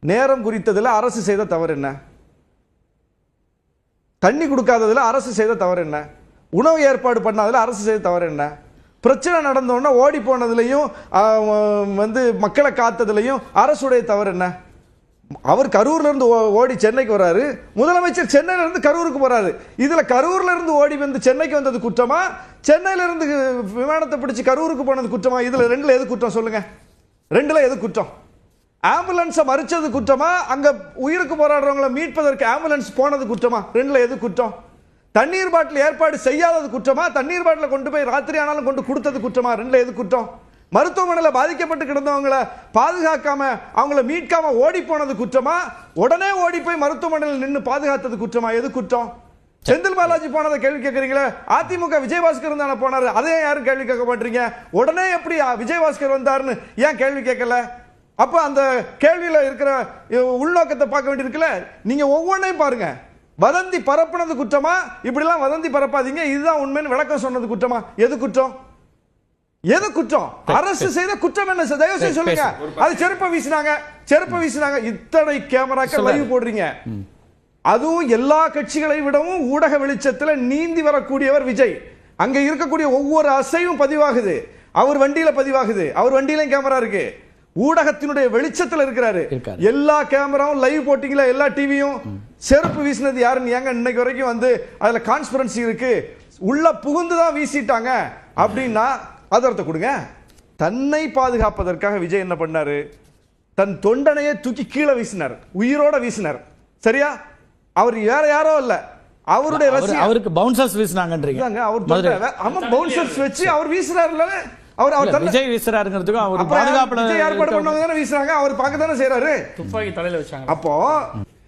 நேரம் குறித்ததுல அரசு செய்த தவறு என்ன? தண்ணி கொடுக்காததுல அரசு செய்த தவறு என்ன? உணவு ஏற்பாடு பண்ணாததுல அரசு செய்த தவறு என்ன? பிரச்சனை நடந்தோன்னா ஓடி போனதுலையும் மக்களை காத்ததுலையும் அரசுடைய தவறு என்ன? அவர் கரூர்ல இருந்து ஓடி சென்னைக்கு வராரு, முதலமைச்சர் சென்னையில இருந்து கரூருக்கு போறாரு. இதுல கரூர்ல இருந்து ஓடி வந்து சென்னைக்கு வந்தது குற்றமா, சென்னையில இருந்து விமானத்தை பிடிச்சு கரூருக்கு போனது குற்றமா? இதுல ரெண்டுல எது குற்றம் சொல்லுங்க? ரெண்டுல எது குற்றம்? ஆம்புலன்ஸை மறிச்சது குற்றமா, அங்க உயிருக்கு போராடுறவங்களை மீட்பதற்கு ஆம்புலன்ஸ் போனது குற்றமா? ரெண்டுல எது குற்றம்? தண்ணீர் பாட்டில் ஏற்பாடு செய்யாதது குற்றமா, தண்ணீர் பாட்டில் கொண்டு போய் ராத்திரி ஆனாலும் கொண்டு கொடுத்தது குற்றமா? ரெண்டுல எது குற்றம்? மருத்துவமனையில் பாதிக்கப்பட்டு கிடந்தவங்களை பாதுகாக்காம அவங்கள மீட்காம ஓடி போனது குற்றமா, உடனே ஓடி போய் மருத்துவமனையில் நின்று பாதுகாத்தது குற்றமா? எது குற்றம்? செந்தில் பாலாஜி போனதை கேள்வி கேட்கறீங்களா? அதிமுக விஜயபாஸ்கர் தானே போனாரு, அதையும் யாரும் கேள்வி கேட்க மாட்டீங்க. உடனே எப்படி விஜயபாஸ்கர் வந்தாருன்னு ஏன் கேள்வி கேட்கல? அப்ப அந்த கேள்வியில இருக்கிற உள்நோக்கத்தை பார்க்க வேண்டியிருக்குல்ல. நீங்க ஒவ்வொன்றையும் பாருங்க. வதந்தி பரப்புனது குற்றமா, இப்படிலாம் வதந்தி பரப்பாதீங்க, இதுதான் உண்மைன்னு விளக்கம் சொன்னது குற்றமா? எது குற்றம்? எது குற்றம்? அரசு செய்த குற்றம் என்ன? தயவு செய்து சொல்லுங்க. அது செருப்ப வீசினாங்க. இத்தனை கேமராக்கள் லைவ் போடுறீங்க. அதுவும் எல்லா கட்சிகளை விடவும் ஊடக வெளிச்சத்தில் நீந்தி வரக்கூடியவர் விஜய். அங்க இருக்கக்கூடிய ஒவ்வொரு அசைவும் பதிவாகுது, அவர் வண்டியில பதிவாகுது, அவர் வண்டியிலும் கேமரா இருக்கு, ஊடகத்தினுடைய வெளிச்சத்தில் இருக்கிறாரு. எல்லா கேமராவும் லைவ் போட்டீங்களா? எல்லா டிவியும். செருப்பு வீசினது யாருன்னு ஏங்க இன்னைக்கு வரைக்கும் அதுல கான்ஸ்பிரன்சி இருக்கு, உள்ள புகுந்துதான் வீசிட்டாங்க அப்படின்னா ஆதாரத்தை கொடுங்க. தன்னை பாதுகாப்பதற்காக விஜய் என்ன பண்ணாரு? தன் தொண்டனையே தூக்கி கீழே வீசினார், உயிரோட வீசினார். சரியா? அவர் வேற யாரோ இல்ல, அவருடைய அவருக்கு பவுன்சர்ஸ் வீசினாங்கன்றீங்க. அவர் பவுன்சர்ஸ் வச்சு அவர் வீசுறாருல, விஜய் வீசுறாருங்கிறதுக்கு அவர் பாதுகாப்புல ஏற்பாடு பண்ணவங்க தானே வீசுறாங்க, அவர் பார்க்க தானே செய்யறாரு. துப்பாக்கி தலையில வச்சாங்க. அப்போ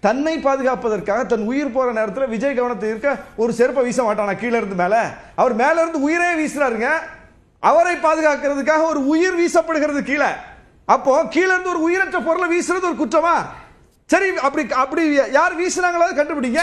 தன்னை பாதுகாப்பதற்காக தன் உயிர் போற நேரத்தில் விஜய் கவனத்தை இருக்க ஒரு செருப்பை வீச மாட்டானா கீழே இருந்து மேல? அவர் மேல இருந்து உயிரே வீசுறாருங்க. அவரை பாதுகாக்கிறதுக்காக ஒரு உயிர் வீசப்படுகிறது கீழே. அப்போ கீழே இருந்து ஒரு உயிரற்ற பொருளை வீசுறது ஒரு குற்றமா? சரி, அப்படி யார் வீசுனாங்களோ கண்டுபிடிங்க.